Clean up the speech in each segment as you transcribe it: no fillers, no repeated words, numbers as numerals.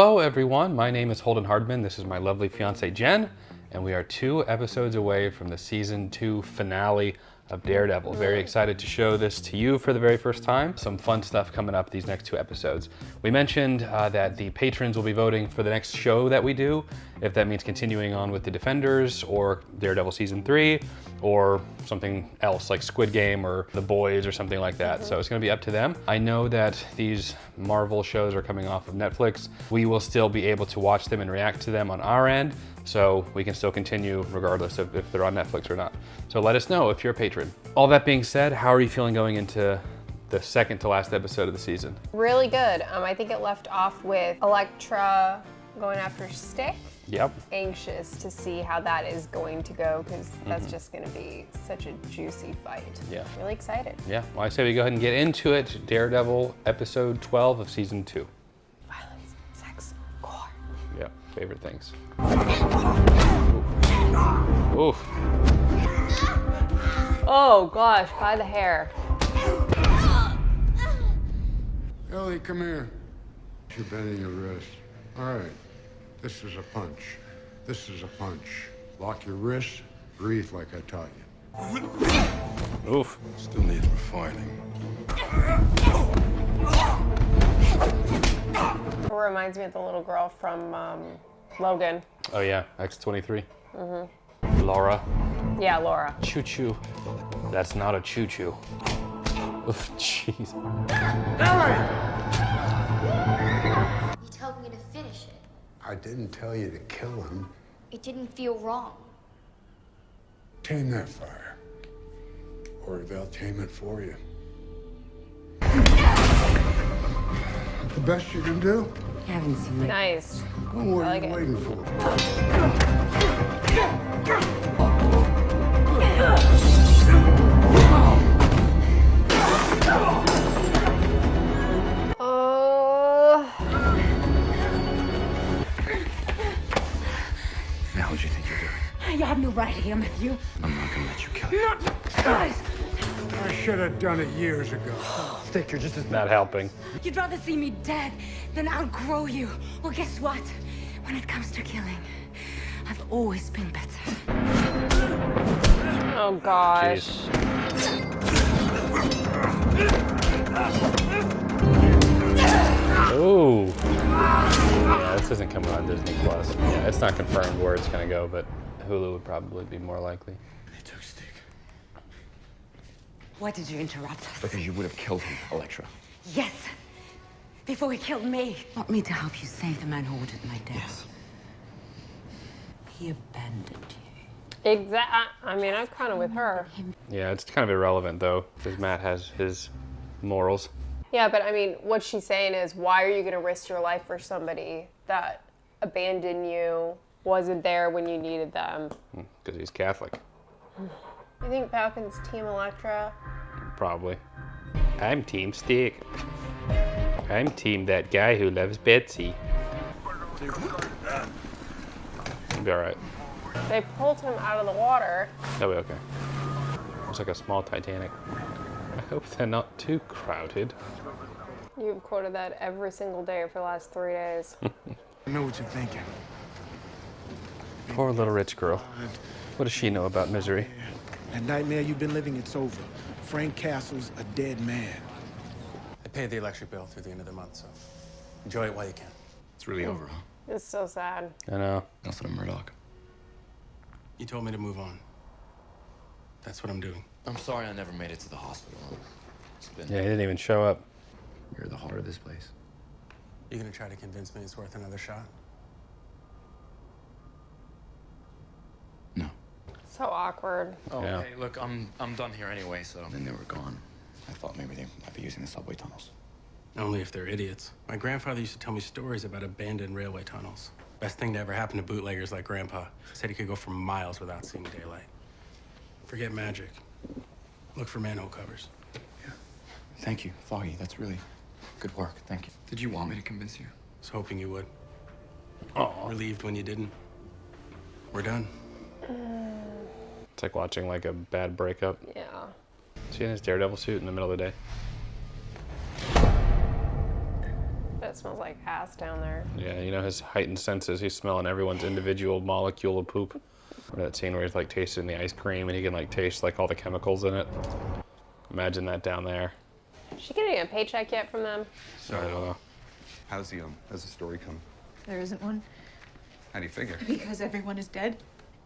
Hello everyone, my name is Holden Hardman. This is my lovely fiance Jen, and we are 2 episodes away from the season 2 finale of Daredevil. Very excited to show this to you for the very first time. Some fun stuff coming up these next 2 episodes. We mentioned that the patrons will be voting for the next show that we do, if that means continuing on with the Defenders or Daredevil season 3 or something else like Squid Game or The Boys or something like that. So it's gonna be up to them. I know that these Marvel shows are coming off of Netflix. We will still be able to watch them and react to them on our end, so we can still continue regardless of if they're on Netflix or not. So let us know if you're a patron. All that being said, how are you feeling going into the second to last episode of the season? Really good. I think it left off with Elektra going after Stick. Yep. Anxious to see how that is going to go, because that's just going to be such a juicy fight. Yeah. Really excited. Yeah, well, I say we go ahead and get into it. Daredevil episode 12 of season 2. Violence, sex, gore. Yep, favorite things. Oof. Oh gosh, by the hair. Ellie, come here. You're bending your wrist. All right. This is a punch. This is a punch. Lock your wrist. Breathe like I taught you. Oof. Still needs refining. It reminds me of the little girl from Logan. Oh yeah, X-23. Laura. Yeah, Laura. Choo-choo. That's not a choo-choo. Oof, jeez. You told me to finish it. I didn't tell you to kill him. It didn't feel wrong. Tame that fire. Or they'll tame it for you. The best you can do? You haven't seen me. Nice. Oh, what I are like you it. waiting for? The hell did you think you're doing? You have no right here, Matthew. I'm not gonna let you kill him. Guys, I should have done it years ago. Stick, you're just as Not helping. you'd rather see me dead than outgrow you. Well, guess what? When it comes to killing, I've always been better. Oh gosh. Jeez. Ooh. Yeah, this isn't coming on Disney Plus. Yeah, it's not confirmed where it's gonna go, but Hulu would probably be more likely. They took Stick. Why did you interrupt us? Because you would have killed him, Elektra. Yes, before he killed me. Want me to help you save the man who ordered my death? Yes. He abandoned you. I mean, I'm kind of with her. Yeah, it's kind of irrelevant though, because Matt has his morals. Yeah, but I mean, what she's saying is, why are you going to risk your life for somebody that abandoned you, wasn't there when you needed them? Because he's Catholic. I think Falcon's Team Elektra. Probably. I'm Team Stick. I'm Team that guy who loves Betsy. It'll be alright. They pulled him out of the water. That'll be okay. It's like a small Titanic. I hope they're not too crowded. You've quoted that every single day for the last 3 days. I know what you're thinking. Poor little rich girl. What does she know about misery? That nightmare you've been living, it's over. Frank Castle's a dead man. I paid the electric bill through the end of the month, so enjoy it while you can. It's really over, huh? It's so sad. I know. Nothing of Murdoch. You told me to move on. That's what I'm doing. I'm sorry I never made it to the hospital. It's been... Yeah, he didn't even show up. You're the heart of this place. You gonna try to convince me it's worth another shot? No. So awkward. Oh, Yeah. hey, look, I'm done here anyway, so... Then they were gone. I thought maybe they might be using the subway tunnels. Only if they're idiots. My grandfather used to tell me stories about abandoned railway tunnels. Best thing to ever happen to bootleggers like Grandpa. Said he could go for miles without seeing daylight. Forget magic. Look for manhole covers. Yeah. Thank you, Foggy. That's really good work. Thank you. Did you want me to convince you? Was hoping you would. Aw. Relieved when you didn't. We're done. It's like watching like a bad breakup. Yeah. Is he in his Daredevil suit in the middle of the day? That's smells like ass down there. Yeah, you know, his heightened senses, he's smelling everyone's individual molecule of poop. Remember that scene where he's like tasting the ice cream and he can like taste like all the chemicals in it? Imagine that down there. Is she getting a paycheck yet from them? I don't know. How's the story come? There isn't one. How do you figure? Because everyone is dead.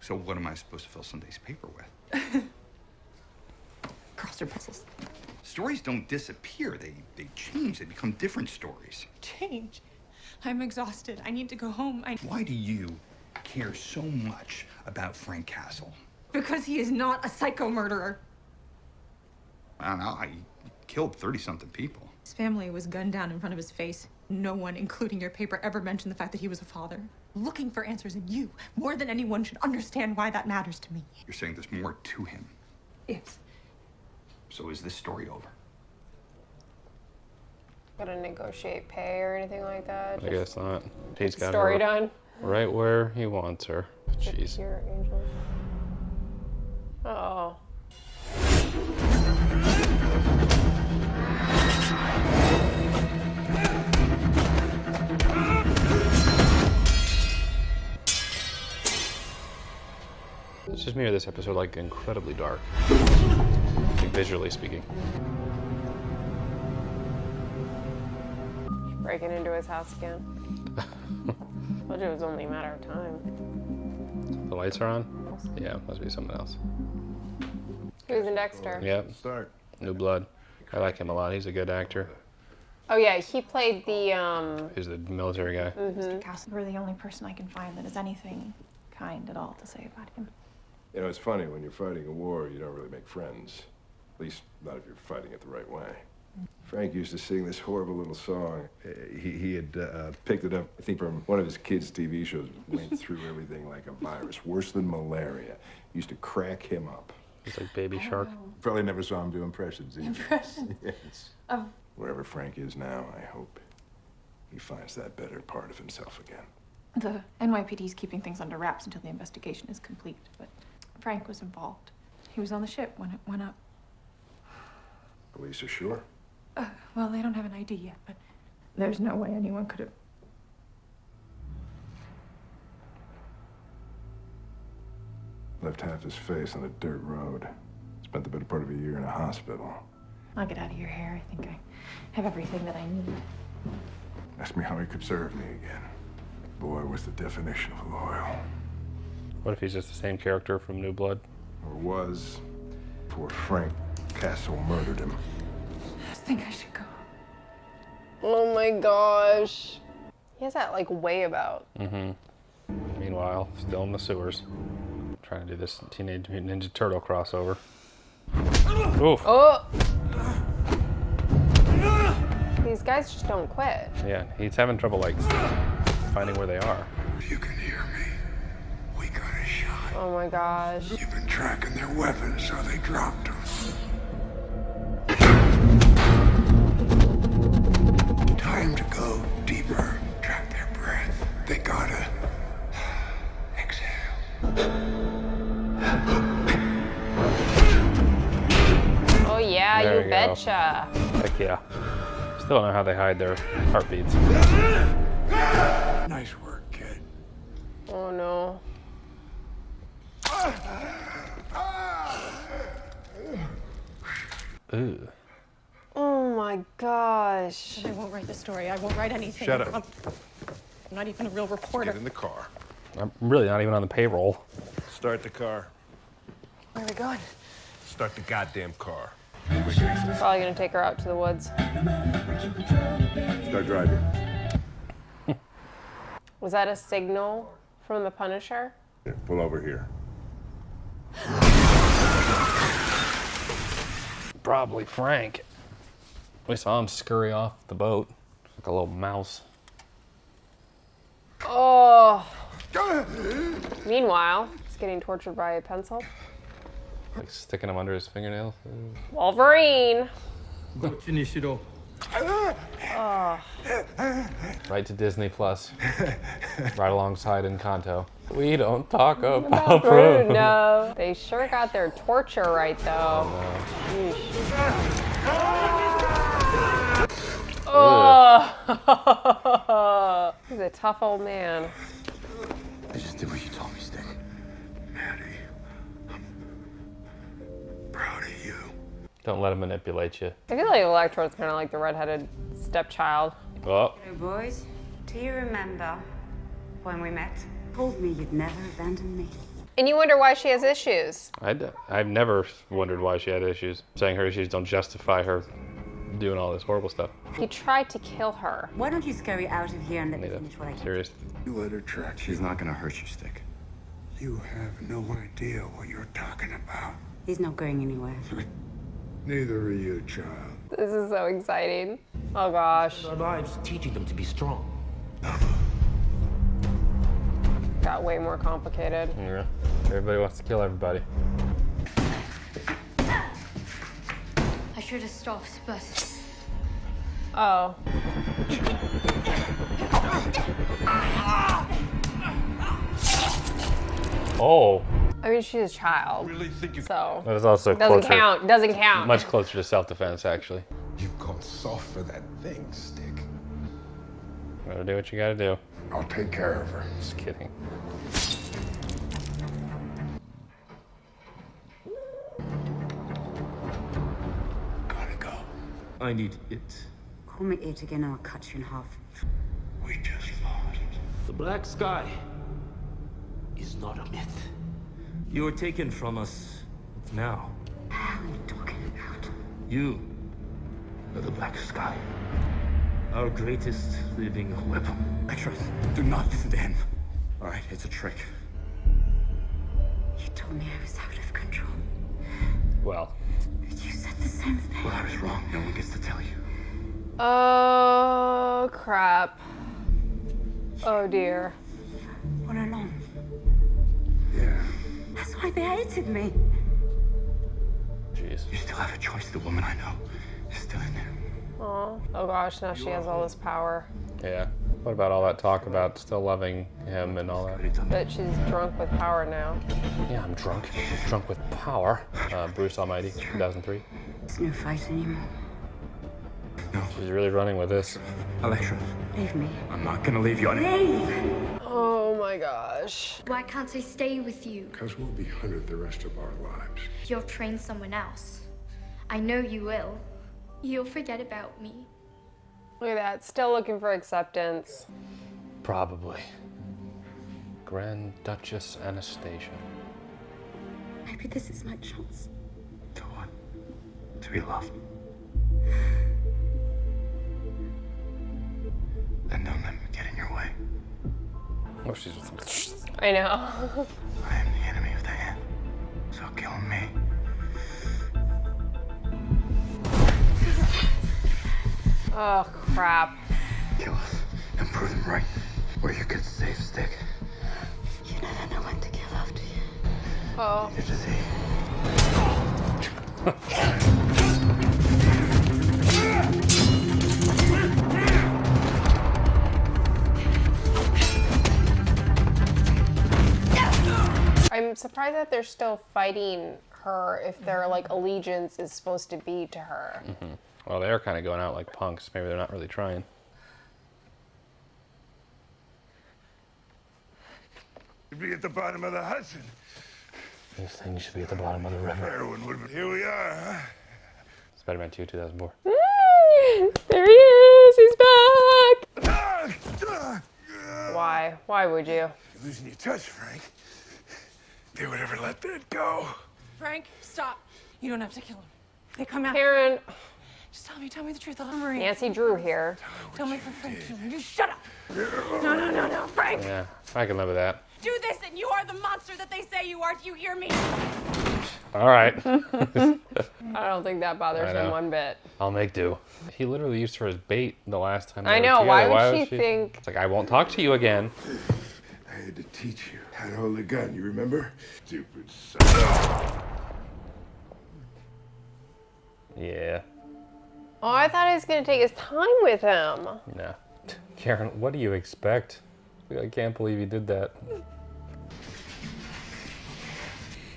So what am I supposed to fill Sunday's paper with? Crossword puzzles. Stories don't disappear. They change. They become different stories. Change. I'm exhausted. I need to go home. Why do you care so much about Frank Castle? Because he is not a psycho murderer. I don't know. He killed 30-something people. His family was gunned down in front of his face. No one, including your paper, ever mentioned the fact that he was a father. Looking for answers, and you, more than anyone, should understand why that matters to me. You're saying there's more to him. Yes. So is this story over? Gotta negotiate pay or anything like that? I guess not. He's got Story her done. right where he wants her. Jeez. Pure angel. Oh. It's just me or this episode like incredibly dark, like, visually speaking. Breaking into his house again. Told you it was only a matter of time. The lights are on? Yeah, must be something else. Who's in Dexter? Yep. Start. New Blood. I like him a lot. He's a good actor. Oh yeah, he played the He's the military guy. Mr. Castle, you're the only person I can find that has anything kind at all to say about him. You know, it's funny, when you're fighting a war, you don't really make friends. At least, not if you're fighting it the right way. Frank used to sing this horrible little song. He had picked it up, I think, from one of his kids' TV shows. Went through everything like a virus, worse than malaria. Used to crack him up. He's like Baby Shark. Probably never saw him do impressions either. Impressions? Yes. Oh. Wherever Frank is now, I hope he finds that better part of himself again. The NYPD's keeping things under wraps until the investigation is complete, but Frank was involved. He was on the ship when it went up. Police are sure? Well, they don't have an ID yet, but there's no way anyone could have. Left half his face on a dirt road. Spent the better part of a year in a hospital. I'll get out of your hair. I think I have everything that I need. Asked me how he could serve me again. Boy, was the definition of loyal. What if he's just the same character from New Blood? Or was, before Frank Castle murdered him. I think I should go. Oh my gosh. He has that like way about. Mm-hmm. Meanwhile, still in the sewers. Trying to do this Teenage Mutant Ninja Turtle crossover. Oof. Oh! These guys just don't quit. Yeah, he's having trouble like finding where they are. You can hear me. We got a shot. Oh my gosh. You've been tracking their weapons, so they dropped them. Time to go deeper. Track their breath. They gotta exhale. Oh yeah, There you you go. betcha. Heck yeah. Still don't know how they hide their heartbeats. Nice work, kid. Oh no. Ooh. Oh my gosh. I won't write the story. I won't write anything. Shut up. I'm not even a real reporter. Get in the car. I'm really not even on the payroll. Start the car. Where are we going? Start the goddamn car. Probably gonna take her out to the woods. Start driving. Was that a signal from the Punisher? Here, pull over here. Probably Frank. We saw him scurry off the boat like a little mouse. Oh. Meanwhile, he's getting tortured by a pencil. Like sticking him under his fingernails. Wolverine. Right to Disney Plus. Right alongside Encanto. We don't talk about Bruno. No. They sure got their torture right though. Yeesh. Oh, he's a tough old man. I just did what you told me, Stick. Maddie, I'm proud of you. Don't let him manipulate you. I feel like Elektra's kind of like the redheaded stepchild. Oh, Hello, boys. Do you remember when we met? Told me you'd never abandon me. And you wonder why she has issues. I've never wondered why she had issues. Saying her issues don't justify her doing all this horrible stuff. He tried to kill her. Why don't you scurry out of here and let me Made finish what I a can? serious. You let her track you. She's not gonna hurt you, Stick. You have no idea what you're talking about. He's not going anywhere. Neither are you, child. This is so exciting. Oh gosh. Our lives teaching them to be strong. Got way more complicated. Yeah. Everybody wants to kill everybody. I should have stopped, but Oh. Oh. I mean, she's a child. Really think you So. That was also Doesn't closer. count. Doesn't count. Much closer to self-defense, actually. You've gone soft for that thing, Stick. Gotta do what you gotta do. I'll take care of her. Just kidding. Gotta go. I need it. Call me it again, I'll cut you in half. We just lost. The black sky is not a myth. You were taken from us now. How are you talking about? You are the black sky. Our greatest living weapon. Elektra, do not listen to him. All right, it's a trick. You told me I was out of control. Well. You said the same thing. Well, I was wrong. No one gets to tell you. Oh, crap. Oh, dear. All along. Yeah. That's why they hated me. Jeez. You still have a choice. The woman I know is still in there. Oh gosh, now she has all this power. Yeah. What about all that talk about still loving him and all that? But she's drunk with power now. Yeah, I'm drunk. Drunk with power. Bruce Almighty, 2003. There's no fight anymore. No. She's really running with this. Elektra, Leave me. I'm not gonna leave you on it. Leave! Oh my gosh. why can't I stay with you? Because we'll be hunted the rest of our lives. You'll train someone else. I know you will. You'll forget about me. Look at that. Still looking for acceptance. Probably. Grand Duchess Anastasia. Maybe this is my chance. To what? To be loved. Then don't let me get in your way. Oh, she's. I know. I am the enemy of the hand. So kill me. Oh, crap. Kill us and prove them right. Where you could save Stick. You never know when to give up, do you? Oh. Neither does he. I'm surprised that they're still fighting her if their like allegiance is supposed to be to her. Mm-hmm. Well, they're kind of going out like punks. Maybe they're not really trying. You'd be at the bottom of the Hudson. These things should be at the bottom of the river. Heroin would be. Here we are, huh? Spider-Man 2, 2004. There he is. He's back. Why? Why would you? You're losing your touch, Frank. They would ever let that go. Frank, stop. You don't have to kill him. They come out. Karen. Just tell me the truth. I'll Marie. Nancy Drew here. Tell me for Frank. You shut up. No, Frank. Yeah, I can live with that. Do this and you are the monster that they say you are. Do you hear me? All right. I don't think that bothers I know. him one bit. I'll make do. He literally used her as bait the last time. I they know. were Why together. would she think? It's like, I won't talk to you again. I had to teach you how to hold a gun, you remember? Stupid son. Yeah. Oh, I thought he was going to take his time with him. No. Karen, what do you expect? I can't believe you did that.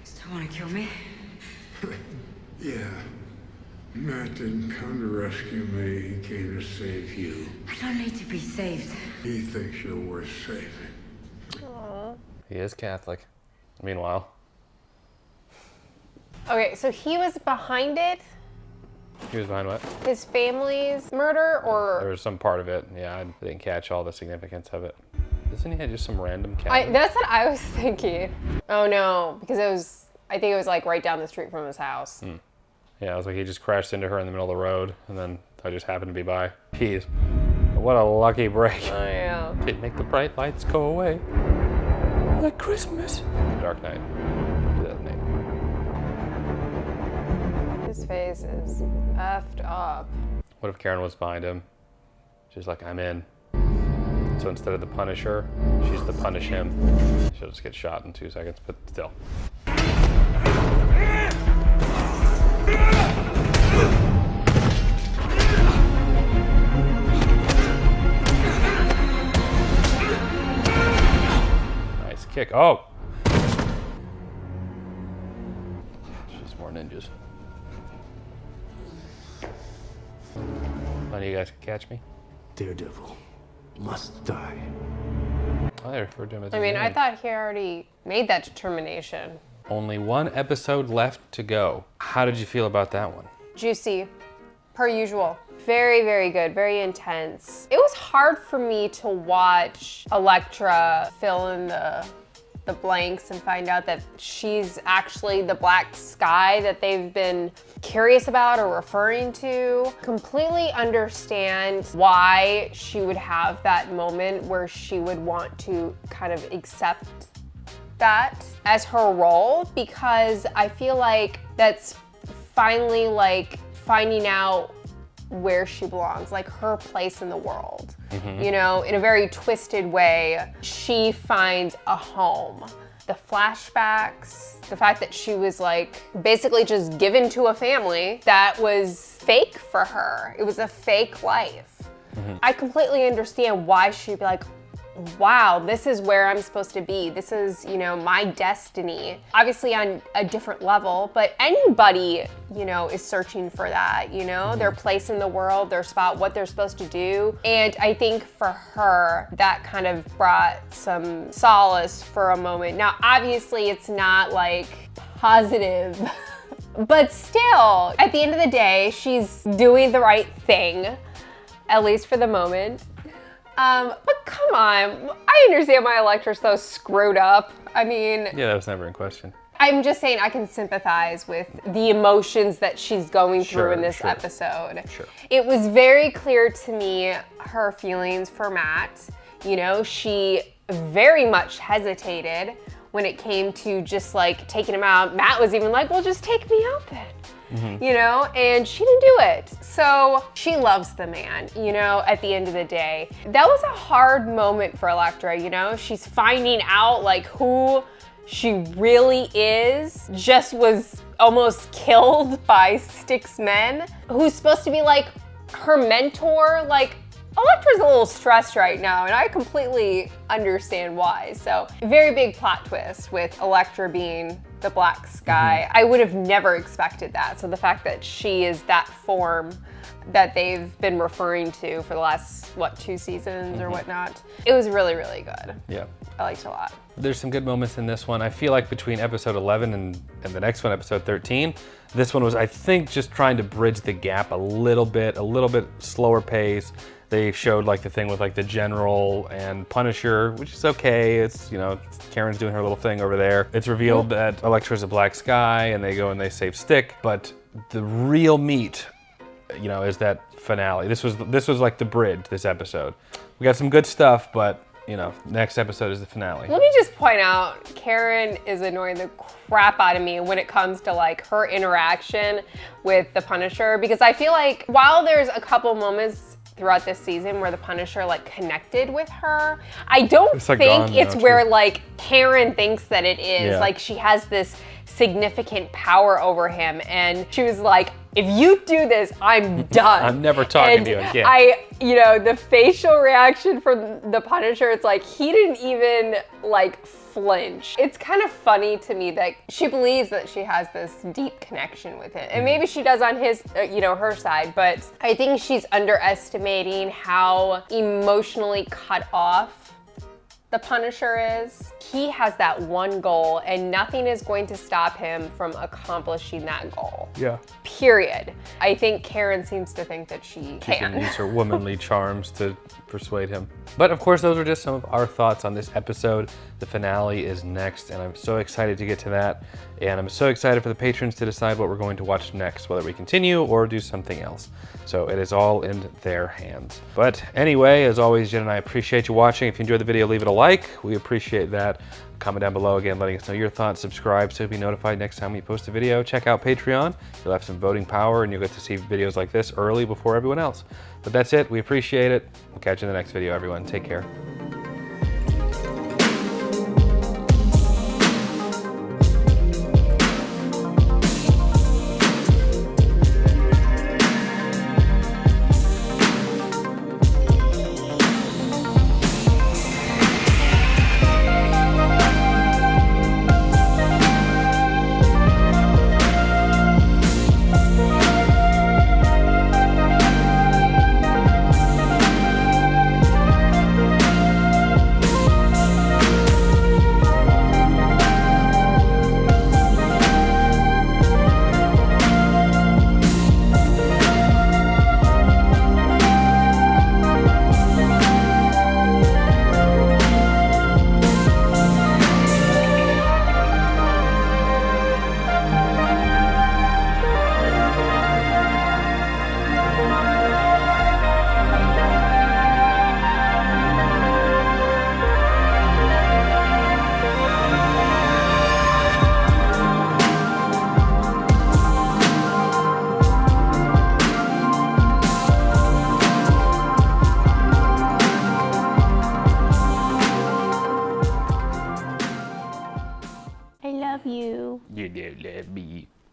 Still want to kill me? Yeah. Matt didn't come to rescue me, he came to save you. I don't need to be saved. He thinks you're worth saving. Aww. He is Catholic. Meanwhile. Okay, so he was behind it? He was behind what? His family's murder, or? There was some part of it. Yeah, I didn't catch all the significance of it. Isn't he just some random cat? That's what I was thinking. Oh no, because I think it was like right down the street from his house. Yeah, I was like, he just crashed into her in the middle of the road, and then I just happened to be by. Jeez. What a lucky break. Oh yeah. Didn't make the bright lights go away. Like Christmas. The Dark Knight. 2008. His face is effed up. What if Karen was behind him? She's like, I'm in. So instead of the Punisher, she's the Punish him. She'll just get shot in 2 seconds, but still. Nice kick. Oh! She's more ninjas. None of you guys can catch me? Daredevil must die. I referred to him as I mean, I thought he already made that determination. Only one episode left to go. How did you feel about that one? Juicy, per usual. Very, very good, very intense. It was hard for me to watch Elektra fill in the blanks and find out that she's actually the black sky that they've been curious about or referring to. Completely understand why she would have that moment where she would want to kind of accept that as her role, because I feel like that's finally like finding out where she belongs, like her place in the world. You know, in a very twisted way, she finds a home. The flashbacks, the fact that she was like basically just given to a family that was fake for her. It was a fake life. I completely understand why she'd be like, wow, this is where I'm supposed to be. This is, you know, my destiny. Obviously on a different level, but anybody, you know, is searching for that, you know, their place in the world, their spot, what they're supposed to do. And I think for her, that kind of brought some solace for a moment. Now, obviously it's not like positive, but still, at the end of the day, she's doing the right thing, at least for the moment. But come on, I understand why Elektra's so screwed up. I mean... Yeah, that was never in question. I'm just saying I can sympathize with the emotions that she's going through in this episode. It was very clear to me, her feelings for Matt. You know, she very much hesitated when it came to just like taking him out. Matt was even like, well, just take me out then. You know, and she didn't do it. So she loves the man, you know, at the end of the day. That was a hard moment for Elektra, you know? She's finding out like who she really is, just was almost killed by Stick's men, who's supposed to be like her mentor. Like, Elektra's a little stressed right now, and I completely understand why. So, very big plot twist with Elektra being the black sky. I would have never expected that. So the fact that she is that form that they've been referring to for the last, what, 2 seasons or whatnot, it was really, really good. Yeah. I liked it a lot. There's some good moments in this one. I feel like between episode 11 and the next one, episode 13, this one was, I think, just trying to bridge the gap a little bit slower pace. They showed like the thing with like the General and Punisher, which is okay. It's, you know, Karen's doing her little thing over there. It's revealed that Elektra's a black sky and they go and they save Stick. But the real meat, you know, is that finale. This was like the bridge, this episode. We got some good stuff, but you know, next episode is the finale. Let me just point out, Karen is annoying the crap out of me when it comes to like her interaction with the Punisher, because I feel like while there's a couple moments throughout this season where the Punisher like connected with her, I don't think it's where like Karen thinks that it is. Like she has this significant power over him, and she was like if you do this, I'm done. I'm never talking and to you again. The facial reaction from the Punisher, it's like he didn't even like flinch. It's kind of funny to me that she believes that she has this deep connection with him. And maybe she does on his, her side, but I think she's underestimating how emotionally cut off the Punisher is. He has that one goal and nothing is going to stop him from accomplishing that goal. Yeah. Period. I think Karen seems to think that she can use her womanly charms to persuade him. But of course, those are just some of our thoughts on this episode. The finale is next, and I'm so excited to get to that. And I'm so excited for the patrons to decide what we're going to watch next, whether we continue or do something else. So it is all in their hands. But anyway, as always, Jen and I appreciate you watching. If you enjoyed the video, leave it a like. We appreciate that. Comment down below again, letting us know your thoughts. Subscribe so you'll be notified next time we post a video. Check out Patreon. You'll have some voting power and you'll get to see videos like this early before everyone else. But that's it. We appreciate it. We'll catch you in the next video, everyone. Take care. I love you. You don't love me.